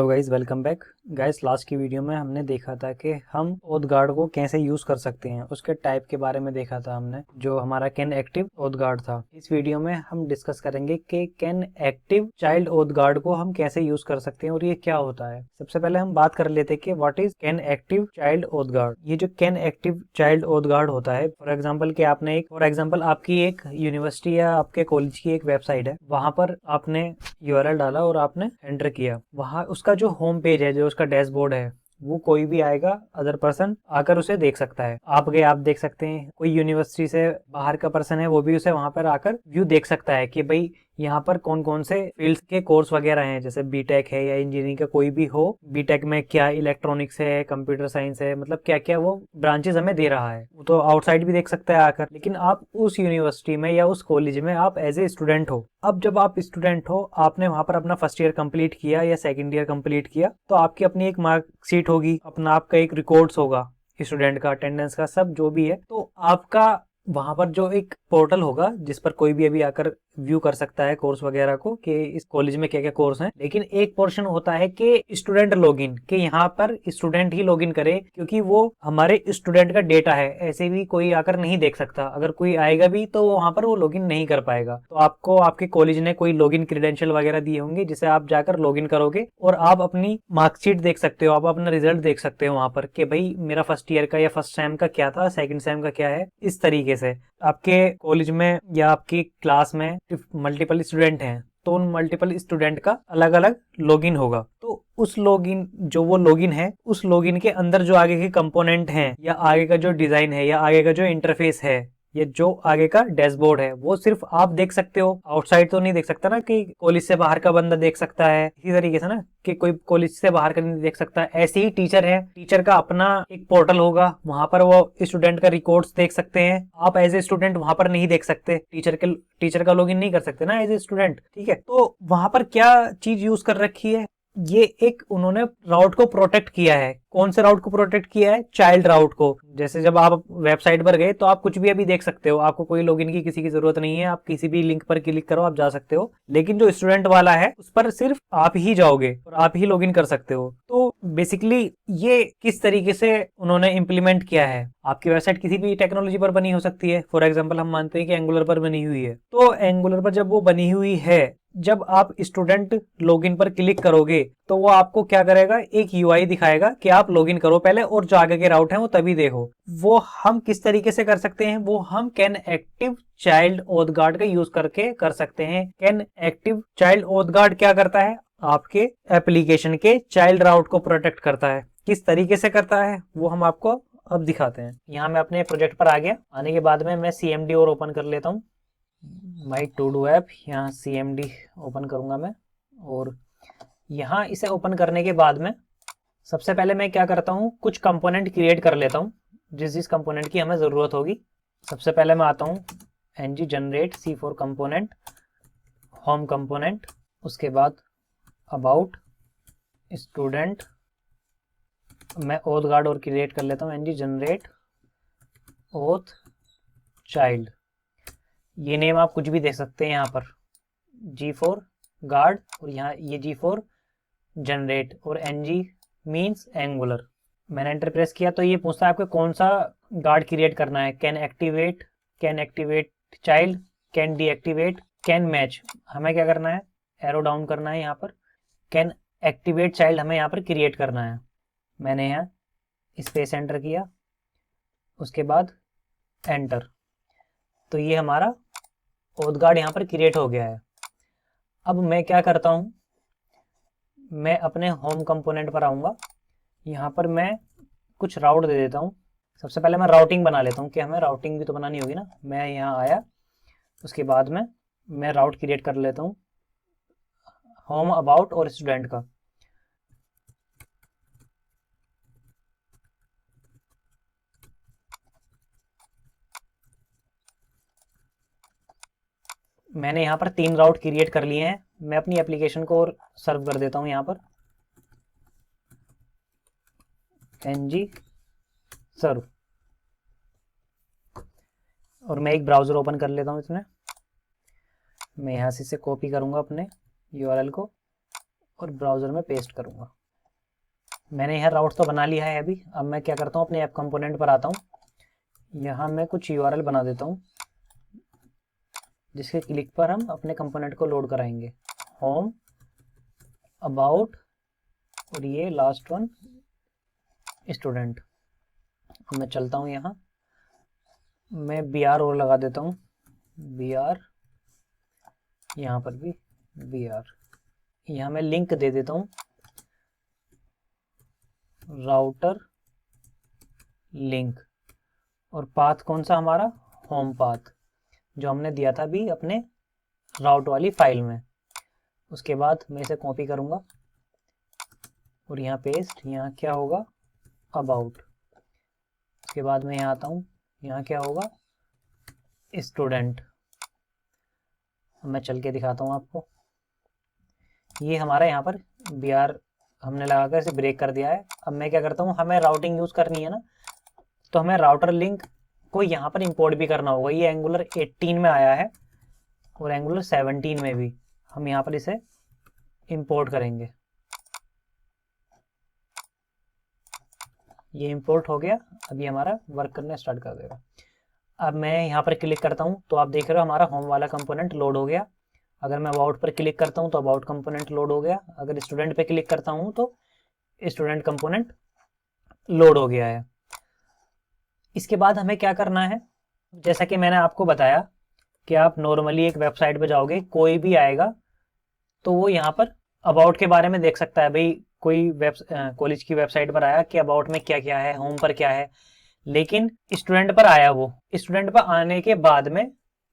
Hello guys, welcome back. Guys, last की video में हमने देखा था कि हम ओथ गार्ड को कैसे यूज कर सकते हैं, उसके टाइप के बारे में देखा था हमने, जो हमारा कैन एक्टिव ओथ गार्ड था। इस वीडियो में हम डिस्कस करेंगे कि can active child oath guard को हम कैसे यूज कर सकते हैं और ये क्या होता है। सबसे पहले हम बात कर लेते हैं कि what is can active child oath guard. ये जो can active child oath guard होता है, फॉर एग्जाम्पल आपकी एक यूनिवर्सिटी या आपके कॉलेज की एक वेबसाइट है, वहां पर आपने यूआरएल डाला और आपने एंटर किया। वहां उसका जो होम पेज है, जो उसका डैशबोर्ड है, वो कोई भी आएगा, अदर पर्सन आकर उसे देख सकता है। आप देख सकते हैं, कोई यूनिवर्सिटी से बाहर का पर्सन है वो भी उसे वहां पर आकर व्यू देख सकता है कि भाई यहाँ पर कौन कौन से फील्ड्स के कोर्स वगैरह हैं, जैसे बीटेक है या इंजीनियरिंग का कोई भी हो। बीटेक में क्या इलेक्ट्रॉनिक्स है, कंप्यूटर साइंस है, मतलब क्या क्या वो ब्रांचेस हमें दे रहा है। वो तो आउटसाइड भी देख सकता है आकर, लेकिन आप उस यूनिवर्सिटी में या उस कॉलेज में आप एज ए स्टूडेंट हो। अब जब आप स्टूडेंट हो, आपने वहां पर अपना फर्स्ट ईयर कंप्लीट किया या सेकेंड ईयर कंप्लीट किया, तो आपकी अपनी एक मार्कशीट होगी, अपना आपका एक रिकॉर्ड्स होगा स्टूडेंट का, अटेंडेंस का, सब जो भी है। तो आपका वहां पर जो एक पोर्टल होगा जिस पर कोई भी अभी आकर व्यू कर सकता है कोर्स वगैरह को कि इस कॉलेज में क्या क्या कोर्स हैं। लेकिन एक पोर्शन होता है कि स्टूडेंट लॉगिन, कि यहाँ पर स्टूडेंट ही लॉगिन करे, क्योंकि वो हमारे स्टूडेंट का डेटा है। ऐसे भी कोई आकर नहीं देख सकता, अगर कोई आएगा भी तो वहां पर वो लॉगिन नहीं कर पाएगा। तो आपको आपके कॉलेज ने कोई लॉगिन क्रेडेंशियल वगैरह दिए होंगे जिसे आप जाकर लॉगिन करोगे और आप अपनी मार्कशीट देख सकते हो, आप अपना रिजल्ट देख सकते हो वहां पर कि भाई मेरा फर्स्ट ईयर का या फर्स्ट सेम का क्या था, सेकंड सेम का क्या है। इस तरीके से आपके कॉलेज में या आपकी क्लास में मल्टीपल स्टूडेंट हैं, तो उन मल्टीपल स्टूडेंट का अलग अलग लॉगिन होगा। तो उस लॉगिन, जो वो लॉगिन है, उस लॉगिन के अंदर जो आगे के कंपोनेंट हैं या आगे का जो डिजाइन है या आगे का जो इंटरफेस है, ये जो आगे का डैशबोर्ड है, वो सिर्फ आप देख सकते हो, आउटसाइड तो नहीं देख सकता ना, कि कॉलेज से बाहर का बंदा देख सकता है। इसी तरीके से ना कि कोई कॉलेज से बाहर का नहीं देख सकता। ऐसे ही टीचर है, टीचर का अपना एक पोर्टल होगा, वहां पर वो स्टूडेंट का रिकॉर्ड्स देख सकते हैं। आप एज ए स्टूडेंट वहां पर नहीं देख सकते, टीचर का लॉगिन नहीं कर सकते ना एज ए स्टूडेंट, ठीक है। तो वहां पर क्या चीज यूज कर रखी है, ये एक उन्होंने राउट को प्रोटेक्ट किया है। कौन से राउट को प्रोटेक्ट किया है? चाइल्ड राउट को। जैसे जब आप वेबसाइट पर गए तो आप कुछ भी अभी देख सकते हो, आपको कोई लॉगिन की किसी की जरूरत नहीं है, आप किसी भी लिंक पर क्लिक करो, आप जा सकते हो। लेकिन जो स्टूडेंट वाला है उस पर सिर्फ आप ही जाओगे और आप ही लॉगिन कर सकते हो। तो बेसिकली ये किस तरीके से उन्होंने इंप्लीमेंट किया है। आपकी वेबसाइट किसी भी टेक्नोलॉजी पर बनी हो सकती है, फॉर एग्जाम्पल हम मानते हैं कि एंगुलर पर बनी हुई है, तो एंगुलर पर जब वो बनी हुई है, जब आप स्टूडेंट लॉगिन पर क्लिक करोगे तो वो आपको क्या करेगा, एक यूआई दिखाएगा कि आप लॉगिन करो पहले और जो आगे के राउट हैं वो तभी देखो। वो हम किस तरीके से कर सकते हैं, वो हम can active child oath guard का यूज करके कर सकते हैं। Can active child oath guard क्या करता है, आपके एप्लीकेशन के चाइल्ड राउट को प्रोटेक्ट करता है। किस तरीके से करता है वो हम आपको अब दिखाते हैं। यहाँ मैं अपने प्रोजेक्ट पर आ गया। आने के बाद में मैं CMD और ओपन कर लेता हूँ, माई टू डू ऐप। यहाँ CMD ओपन करूंगा मैं, और यहाँ इसे ओपन करने के बाद में सबसे पहले मैं क्या करता हूँ, कुछ कंपोनेंट क्रिएट कर लेता हूँ जिस कंपोनेंट की हमें ज़रूरत होगी। सबसे पहले मैं आता हूँ ng generate C4 component, home component, उसके बाद अबाउट स्टूडेंट, मैं ओथ गार्ड और क्रिएट कर लेता हूँ ng जनरेट ओथ चाइल्ड। ये नेम आप कुछ भी दे सकते हैं यहाँ पर, G4 गार्ड, और यहाँ ये G4 जनरेट, और ng मीन्स एंगुलर। मैंने एंटर प्रेस किया तो ये पूछता है आपको कौन सा गार्ड क्रिएट करना है। Can activate child, can deactivate, can match. हमें क्या करना है, एरो डाउन करना है, यहाँ पर कैन एक्टिवेट चाइल्ड हमें यहाँ पर क्रिएट करना है। मैंने यहाँ स्पेस एंटर किया, उसके बाद एंटर, तो ये हमारा ओथ गार्ड यहाँ पर क्रिएट हो गया है। अब मैं क्या करता हूँ, मैं अपने होम कंपोनेंट पर आऊँगा, यहाँ पर मैं कुछ राउट दे देता हूँ। सबसे पहले मैं राउटिंग बना लेता हूँ कि हमें राउटिंग भी तो बनानी होगी ना। मैं यहाँ आया, उसके बाद में मैं राउट क्रिएट कर लेता हूँ होम, अबाउट और स्टूडेंट का। मैंने यहाँ पर 3 राउट क्रिएट कर लिए हैं। मैं अपनी एप्लीकेशन को और सर्व कर देता हूँ यहाँ पर ng सर्व, और मैं एक ब्राउज़र ओपन कर लेता हूँ इसमें। मैं यहाँ से इसे कॉपी करूँगा अपने URL को, और ब्राउज़र में पेस्ट करूँगा। मैंने यह राउट तो बना लिया है अभी। अब मैं क्या करता हूँ, अपने ऐप कंपोनेंट पर आता हूँ। यहाँ मैं कुछ URL बना देता हूँ जिसके क्लिक पर हम अपने कंपोनेंट को लोड कराएंगे। होम, अबाउट और ये लास्ट वन स्टूडेंट। अब मैं चलता हूँ, यहाँ मैं BR और लगा देता हूँ, BR, यहाँ पर भी BR। यहाँ मैं लिंक दे देता हूँ, राउटर लिंक, और पाथ कौन सा हमारा, होम पाथ, जो हमने दिया था अभी अपने राउट वाली फाइल में। उसके बाद मैं इसे कॉपी करूँगा और यहाँ पेस्ट, यहाँ क्या होगा, अबाउट। उसके बाद मैं यहाँ आता हूँ, यहाँ क्या होगा, स्टूडेंट। मैं चल के दिखाता हूँ आपको। ये हमारा यहाँ पर BR हमने लगाकर इसे ब्रेक कर दिया है। अब मैं क्या करता हूँ, हमें राउटिंग यूज़ करनी है ना, तो हमें राउटर लिंक को यहाँ पर इंपोर्ट भी करना होगा। ये एंगुलर 18 में आया है और एंगुलर 17 में भी। हम यहाँ पर इसे इंपोर्ट करेंगे। ये इंपोर्ट हो गया। अब ये हमारा वर्क करना स्टार्ट कर देगा। अब मैं यहाँ पर क्लिक करता हूँ तो आप देख रहे हो हमारा होम वाला कंपोनेंट लोड हो गया। अगर मैं अबाउट पर क्लिक करता हूँ तो अबाउट कंपोनेंट लोड हो गया। अगर स्टूडेंट पे क्लिक करता हूँ तो स्टूडेंट कंपोनेंट लोड हो गया है। इसके बाद हमें क्या करना है, जैसा कि मैंने आपको बताया कि आप नॉर्मली एक वेबसाइट पे जाओगे, कोई भी आएगा तो वो यहाँ पर अबाउट के बारे में देख सकता है। भाई कोई कॉलेज की वेबसाइट पर आया कि अबाउट में क्या क्या है, होम पर क्या है, लेकिन स्टूडेंट पर आया, वो स्टूडेंट पर आने के बाद में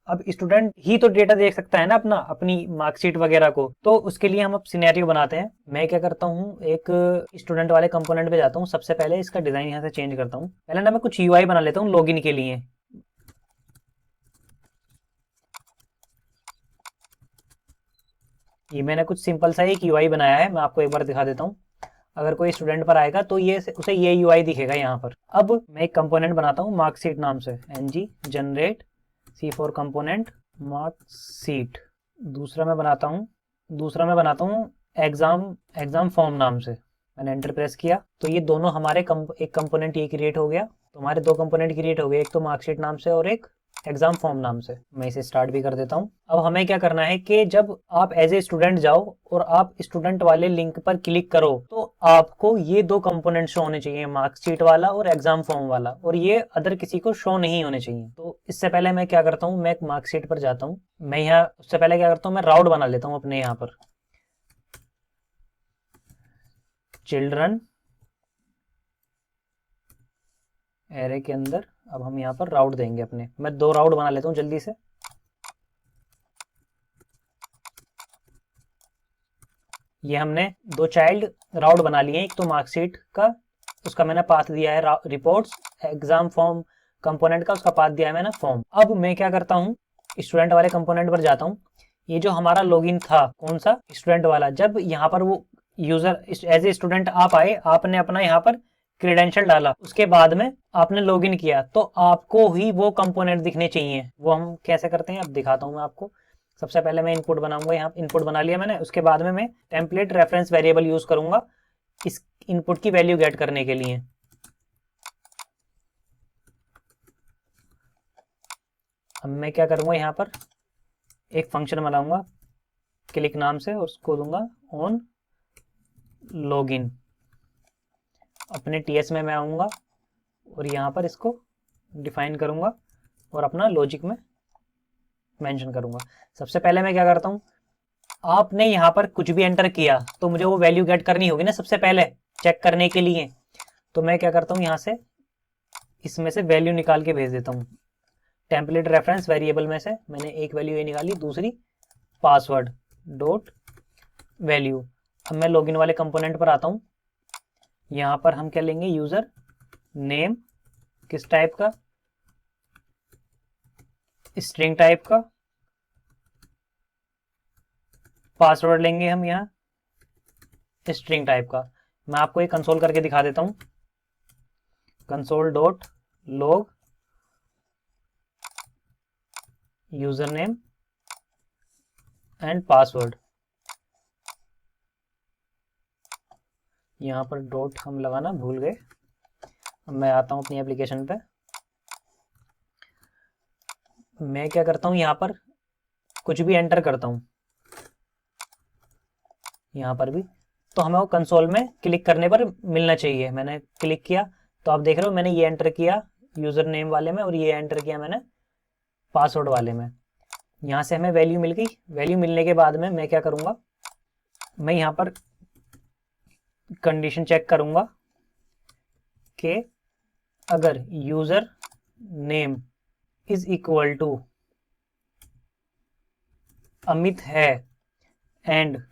अब स्टूडेंट ही तो डेटा देख सकता है ना अपना, अपनी मार्कशीट वगैरह को। तो उसके लिए हम अब सिनेरियो बनाते हैं। मैं क्या करता हूँ, एक स्टूडेंट वाले कंपोनेंट पे जाता हूँ। सबसे पहले इसका डिजाइन यहाँ से चेंज करता हूँ। पहले ना मैं कुछ UI बना लेता हूँ लॉगिन के लिए। ये मैंने कुछ सिंपल सा एक UI बनाया है, मैं आपको एक बार दिखा देता हूँ। अगर कोई स्टूडेंट पर आएगा तो ये उसे ये UI दिखेगा यहाँ पर। अब मैं एक कंपोनेंट बनाता हूँ मार्कशीट नाम से, ng generate C4 component marksheet. दूसरा मैं बनाता हूँ एग्जाम फॉर्म नाम से। मैंने एंटर प्रेस किया तो ये दोनों हमारे एक कंपोनेंट ये क्रिएट हो गया। तो हमारे दो कंपोनेंट क्रिएट हो गए, एक तो मार्कशीट नाम से और एक एग्जाम फॉर्म नाम से। मैं इसे स्टार्ट भी कर देता हूँ। अब हमें क्या करना है कि जब आप एज ए स्टूडेंट जाओ और आप स्टूडेंट वाले लिंक पर क्लिक करो तो आपको ये दो कंपोनेंट शो होने चाहिए, मार्कशीट वाला और एग्जाम फॉर्म वाला, और ये अदर किसी को शो नहीं होने चाहिए। तो इससे पहले मैं क्या करता हूँ, मैं एक मार्कशीट पर जाता हूँ। मैं यहाँ उससे पहले क्या करता हूँ, मैं राउट बना लेता हूँ अपने यहाँ पर, चिल्ड्रन एरे के अंदर। अब हम यहाँ पर राउट देंगे अपने। मैं 2 राउट बना लेता हूँ जल्दी से। ये हमने 2 चाइल्ड राउट बना लिए हैं। एक तो मार्कशीट का, उसका मैंने पाथ दिया है रिपोर्ट्स। एग्जाम फॉर्म कंपोनेंट का, उसका पाथ दिया है मैंने फॉर्म। अब मैं क्या करता हूँ, स्टूडेंट वाले कंपोनेंट पर जाता हूँ। ये जो हमारा लॉगिन था, कौन सा, स्टूडेंट वाला, जब यहाँ पर वो यूजर एज ए स्टूडेंट आप आए, आपने अपना यहाँ पर क्रेडेंशियल डाला, उसके बाद में आपने लॉगिन किया, तो आपको ही वो कंपोनेंट दिखने चाहिए। वो हम कैसे करते हैं अब दिखाता हूँ मैं आपको। सबसे पहले मैं इनपुट बनाऊंगा। यहाँ इनपुट बना लिया मैंने। उसके बाद में मैं टेम्पलेट रेफरेंस वेरिएबल यूज करूंगा इस इनपुट की वैल्यू गेट करने के लिए। अब मैं क्या करूंगा, यहाँ पर एक फंक्शन बनाऊंगा क्लिक नाम से और उसको दूंगा ऑन लॉगिन। अपने TS में मैं आऊंगा और यहाँ पर इसको डिफाइन करूंगा और अपना लॉजिक में मेंशन करूंगा। सबसे पहले मैं क्या करता हूँ, आपने यहाँ पर कुछ भी एंटर किया तो मुझे वो वैल्यू गेट करनी होगी ना सबसे पहले, चेक करने के लिए। तो मैं क्या करता हूँ, यहाँ से इसमें से वैल्यू निकाल के भेज देता हूँ। टेम्पलेट रेफरेंस वेरिएबल में से मैंने एक वैल्यू ये निकाली, दूसरी पासवर्ड डॉट वैल्यू। अब मैं लॉगिन वाले कंपोनेंट पर आता हूँ। यहाँ पर हम क्या लेंगे, यूजर नेम किस टाइप का, स्ट्रिंग टाइप का। पासवर्ड लेंगे हम यहाँ स्ट्रिंग टाइप का। मैं आपको ये कंसोल करके दिखा देता हूँ। Console dot log user name and password. यहाँ पर डॉट हम लगाना भूल गए। अब मैं आता हूँ अपनी एप्लीकेशन पे। मैं क्या करता हूँ, यहाँ पर कुछ भी एंटर करता हूँ, यहाँ पर भी, तो हमें वो कंसोल में क्लिक करने पर मिलना चाहिए। मैंने क्लिक किया तो आप देख रहे हो मैंने ये एंटर किया यूज़र नेम वाले में और ये एंटर किया मैंने पासवर्ड वाले में। यहाँ से हमें वैल्यू मिल गई। वैल्यू मिलने के बाद में मैं क्या करूँगा, मैं यहाँ पर कंडीशन चेक करूँगा कि अगर user name is equal to Amit है and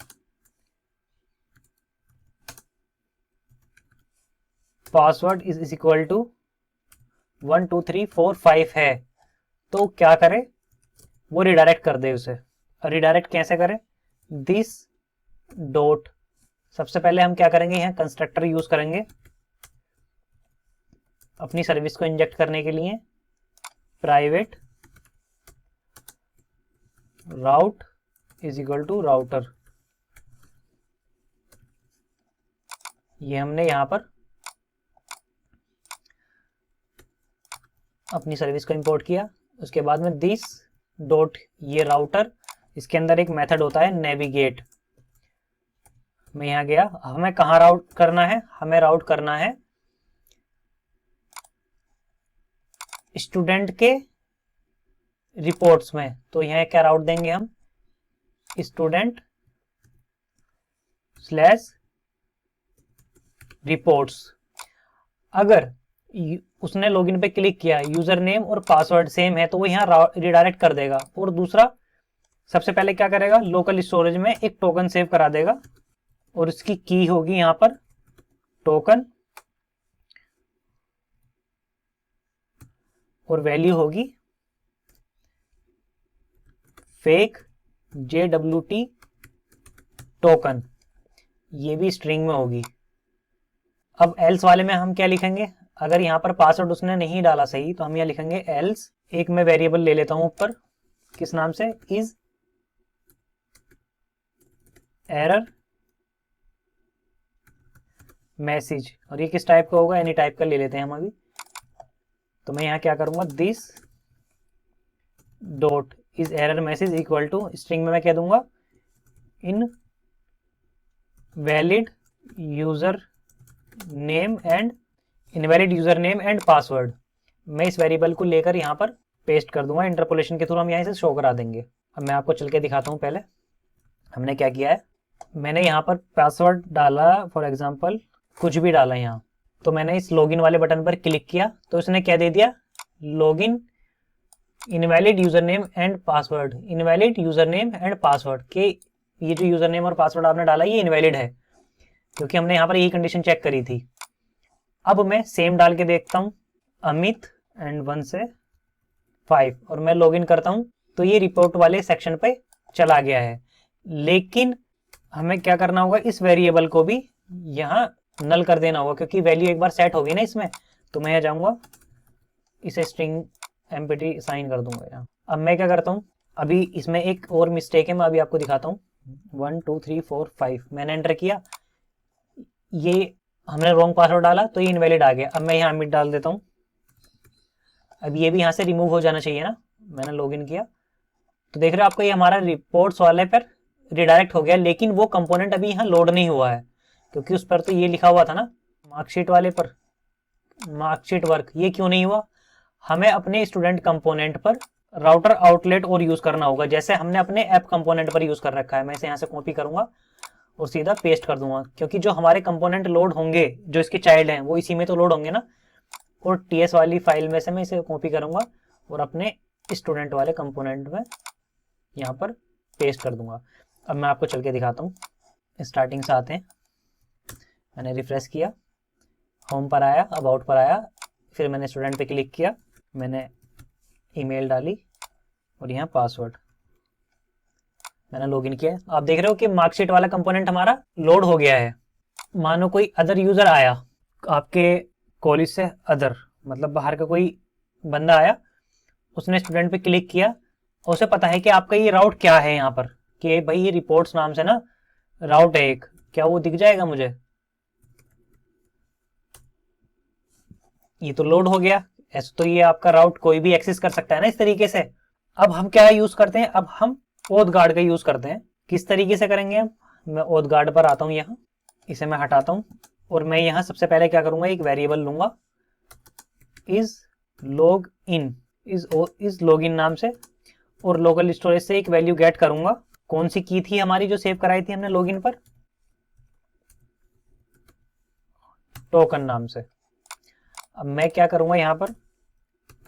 password is equal to 1 2 3 4 5 है, तो क्या करे, वो रिडायरेक्ट कर दे उसे। रिडायरेक्ट कैसे करें, दिस डॉट, सबसे पहले हम क्या करेंगे, यहाँ कंस्ट्रक्टर यूज करेंगे अपनी सर्विस को इंजेक्ट करने के लिए। Private route is equal to router, ये हमने यहां पर अपनी सर्विस को इंपोर्ट किया। उसके बाद में दिस डॉट ये राउटर, इसके अंदर एक मेथड होता है नेविगेट। मैं यहाँ गया, हमें कहाँ राउट करना है, हमें राउट करना है स्टूडेंट के रिपोर्ट्स में। तो यहाँ क्या राउट देंगे हम, स्टूडेंट स्लैश रिपोर्ट्स। अगर उसने लॉगिन पे क्लिक किया, यूजर नेम और पासवर्ड सेम है, तो वो यहाँ रिडायरेक्ट कर देगा। और दूसरा, सबसे पहले क्या करेगा, लोकल स्टोरेज में एक टोकन सेव करा देगा और उसकी की होगी यहाँ पर टोकन और वैल्यू होगी फेक JWT टोकन, ये भी स्ट्रिंग में होगी। अब एल्स वाले में हम क्या लिखेंगे, अगर यहाँ पर पासवर्ड उसने नहीं डाला सही तो हम यहाँ लिखेंगे एल्स। एक मैं वेरिएबल ले लेता हूं ऊपर, किस नाम से, इज एरर मैसेज, और ये किस टाइप का होगा, एनी टाइप का ले लेते हैं हम अभी। तो मैं यहाँ क्या करूंगा, this dot is error message equal to, string में मैं कह दूंगा invalid user name and invalid user name and password. मैं इस वेरिएबल को लेकर यहाँ पर पेस्ट कर दूंगा, इंटरपोलेशन के थ्रू हम यहाँ से शो करा देंगे। अब मैं आपको चल के दिखाता हूँ। पहले हमने क्या किया है, मैंने यहाँ पर पासवर्ड डाला, फॉर एग्जांपल कुछ भी डाला यहाँ, तो मैंने इस लॉगिन वाले बटन पर क्लिक किया तो इसने क्या दे दिया, login invalid user name and password, invalid user name and password के ये जो यूजर नेम और पासवर्ड आपने डाला ये इनवैलिड है, क्योंकि हमने यहाँ पर यही कंडीशन चेक करी थी। अब मैं सेम डाल के देखता हूँ, अमित एंड 1 से 5, और मैं लॉगिन करता हूँ तो ये रिपोर्ट वाले सेक्शन पे चला गया है। लेकिन हमें क्या करना होगा, इस वेरिएबल को भी यहाँ नल कर देना होगा, क्योंकि वैल्यू एक बार सेट हो गई ना इसमें। तो मैं यहाँ जाऊँगा, इसे स्ट्रिंग एम्प्टी साइन कर दूंगा यहाँ। अब मैं क्या करता हूँ, अभी इसमें एक और मिस्टेक है, मैं अभी आपको दिखाता हूँ। 1 2 3 4 5 मैंने एंटर किया, ये हमने रॉन्ग पासवर्ड डाला तो ये इनवैलिड आ गया। अब मैं यहाँ अमित डाल देता हूँ, अब ये भी यहाँ से रिमूव हो जाना चाहिए ना। मैंने लॉगिन किया तो देख रहे हो आपको ये हमारा रिपोर्ट्स वाले पर रिडायरेक्ट हो गया, लेकिन वो कंपोनेंट अभी यहाँ लोड नहीं हुआ है, क्योंकि उस पर तो ये लिखा हुआ था ना मार्कशीट वाले पर, मार्कशीट वर्क, ये क्यों नहीं हुआ। हमें अपने स्टूडेंट कंपोनेंट पर राउटर आउटलेट और यूज करना होगा, जैसे हमने अपने ऐप कंपोनेंट पर यूज कर रखा है। मैं इसे यहाँ से कॉपी करूंगा और सीधा पेस्ट कर दूंगा, क्योंकि जो हमारे कंपोनेंट लोड होंगे, जो इसके चाइल्ड हैं, वो इसी में तो लोड होंगे ना। और टीएस वाली फाइल में से मैं इसे कॉपी करूंगा और अपने स्टूडेंट वाले कंपोनेंट में यहाँ पर पेस्ट कर दूंगा। अब मैं आपको चल के दिखाता हूँ। स्टार्टिंग से आते हैं, मैंने रिफ्रेश किया, होम पर आया, अबाउट पर आया, फिर मैंने स्टूडेंट पे क्लिक किया, मैंने ईमेल डाली और यहाँ पासवर्ड, मैंने लॉगिन किया। आप देख रहे हो कि मार्कशीट वाला कंपोनेंट हमारा लोड हो गया है। मानो कोई अदर यूजर आया आपके कॉलेज से, अदर मतलब बाहर का कोई बंदा आया, उसने स्टूडेंट पे क्लिक किया और उसे पता है कि आपका ये राउट क्या है यहाँ पर, कि भाई ये रिपोर्ट्स नाम से ना राउट है एक, क्या वो दिख जाएगा मुझे, ये तो लोड हो गया। ऐसे तो ये आपका राउट कोई भी एक्सेस कर सकता है ना इस तरीके से। अब हम क्या यूज करते हैं, अब हम ओथ गार्ड का यूज करते हैं। किस तरीके से करेंगे हम, मैं ओथ गार्ड पर आता हूं, यहाँ इसे मैं हटाता हूं और मैं यहाँ सबसे पहले क्या करूंगा, एक वेरिएबल लूंगा is log in, is log in नाम से, और लोकल स्टोरेज से एक वैल्यू गेट करूंगा। कौन सी की थी हमारी जो सेव कराई थी हमने लॉगिन पर, टोकन नाम से। अब मैं क्या करूंगा, यहाँ पर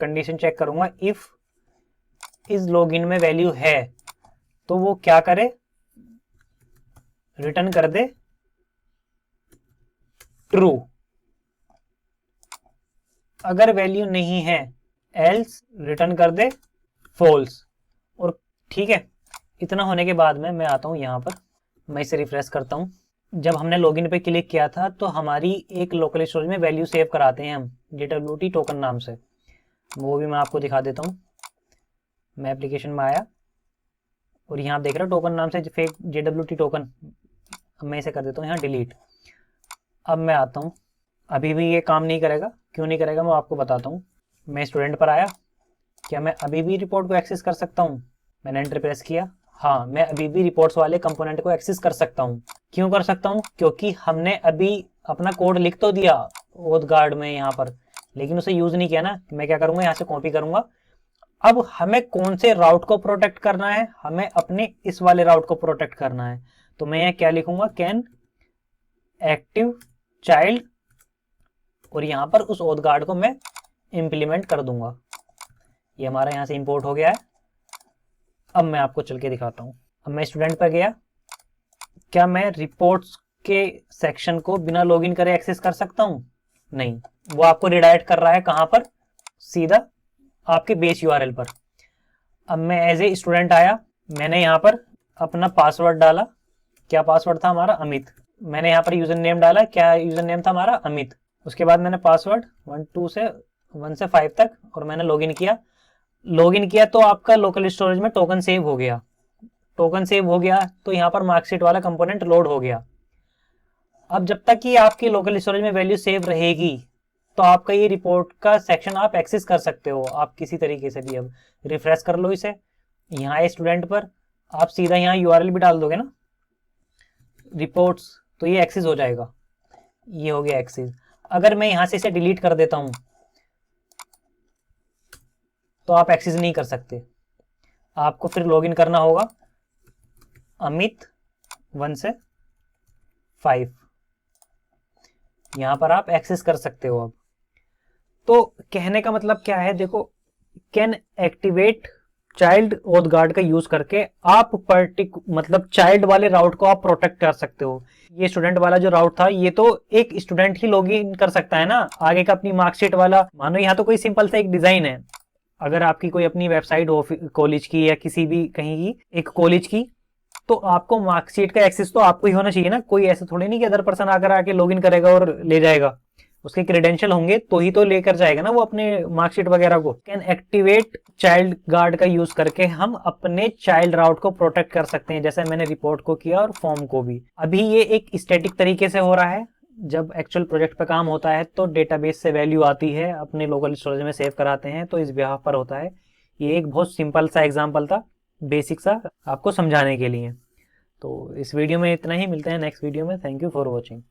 कंडीशन चेक करूंगा, इफ इस लॉगिन में वैल्यू है तो वो क्या करे, रिटर्न कर दे ट्रू। अगर वैल्यू नहीं है एल्स रिटर्न कर दे फॉल्स। और ठीक है, इतना होने के बाद में मैं आता हूं यहाँ पर, मैं इसे रिफ्रेश करता हूं। जब हमने लॉगिन पे क्लिक किया था तो हमारी एक लोकल स्टोरेज में वैल्यू सेव कराते हैं हम JWT टोकन नाम से, वो भी मैं आपको दिखा देता हूं। मैं एप्लीकेशन में आया और यहाँ देख रहा हूँ टोकन नाम से फेक JWT टोकन, मैं इसे कर देता हूँ यहाँ डिलीट। अब मैं आता हूँ, अभी भी ये काम नहीं करेगा, क्यों नहीं करेगा मैं आपको बताता हूँ। मैं स्टूडेंट पर आया, क्या मैं अभी भी रिपोर्ट को एक्सेस कर सकता हूँ, मैंने एंटर प्रेस किया, हाँ मैं अभी भी रिपोर्ट्स वाले कंपोनेंट को एक्सेस कर सकता हूँ। क्यों कर सकता हूँ, क्योंकि हमने अभी अपना कोड लिख तो दिया ओथ गार्ड में यहाँ पर, लेकिन उसे यूज नहीं किया ना। मैं क्या करूंगा, यहाँ से कॉपी करूंगा। अब हमें कौन से राउट को प्रोटेक्ट करना है, हमें अपने इस वाले राउट को प्रोटेक्ट करना है। तो मैं यहाँ क्या लिखूंगा, कैन एक्टिव चाइल्ड, और यहाँ पर उस ओथ गार्ड को मैं इंप्लीमेंट कर दूंगा। ये हमारा यहाँ से इंपोर्ट हो गया है। अब मैं आपको चल के दिखाता हूँ। अब मैं स्टूडेंट पर गया, क्या मैं रिपोर्ट्स के सेक्शन को बिना लॉगिन करे एक्सेस कर सकता हूँ, नहीं, वो आपको रिडायरेक्ट कर रहा है कहाँ पर, सीधा आपके बेस यूआरएल पर। अब मैं एज ए स्टूडेंट आया, मैंने यहाँ पर अपना पासवर्ड डाला, क्या पासवर्ड था हमारा, अमित। मैंने यहाँ पर यूजर नेम डाला, क्या यूजर नेम था हमारा, अमित। उसके बाद मैंने पासवर्ड 1 से 5 तक, और मैंने लॉगिन किया। लॉगिन किया तो आपका लोकल स्टोरेज में टोकन सेव हो गया। टोकन सेव हो गया तो यहाँ पर मार्कशीट वाला कंपोनेंट लोड हो गया। अब जब तक कि आपकी लोकल स्टोरेज में वैल्यू सेव रहेगी तो आपका ये रिपोर्ट का सेक्शन आप एक्सेस कर सकते हो आप किसी तरीके से भी। अब रिफ्रेश कर लो इसे, यहाँ स्टूडेंट पर आप सीधा यहाँ यूआरएल भी डाल दोगे ना रिपोर्ट्स, तो ये एक्सेस हो जाएगा। ये हो गया एक्सेस। अगर मैं यहाँ से इसे डिलीट कर देता हूँ तो आप एक्सेस नहीं कर सकते, आपको फिर लॉगिन करना होगा अमित 1 से 5, यहां पर आप एक्सेस कर सकते हो। अब तो कहने का मतलब क्या है, देखो, can activate child oath guard का यूज करके आप मतलब चाइल्ड वाले राउट को आप प्रोटेक्ट कर सकते हो। ये स्टूडेंट वाला जो राउट था ये तो एक स्टूडेंट ही लॉगिन कर सकता है ना, आगे का अपनी मार्कशीट वाला। मानो यहाँ तो कोई सिंपल सा एक डिजाइन है, अगर आपकी कोई अपनी वेबसाइट हो कॉलेज की या किसी भी कहीं की एक कॉलेज की, तो आपको मार्कशीट का एक्सेस तो आपको ही होना चाहिए ना। कोई ऐसे थोड़ी नहीं कि अदर पर्सन आकर आके लॉगिन करेगा और ले जाएगा, उसके क्रेडेंशियल होंगे तो ही तो लेकर जाएगा ना वो अपने मार्कशीट वगैरह को। कैन एक्टिवेट चाइल्ड गार्ड का यूज करके हम अपने चाइल्ड राउट को प्रोटेक्ट कर सकते हैं, जैसे मैंने रिपोर्ट को किया और फॉर्म को भी। अभी ये एक स्टैटिक तरीके से हो रहा है, जब एक्चुअल प्रोजेक्ट पे काम होता है तो डेटाबेस से वैल्यू आती है, अपने लोकल स्टोरेज में सेव कराते हैं, तो इस बिहाफ पर होता है। ये एक बहुत सिंपल सा एग्जांपल था, बेसिक सा, आपको समझाने के लिए। तो इस वीडियो में इतना ही, मिलते हैं नेक्स्ट वीडियो में। Thank you for watching.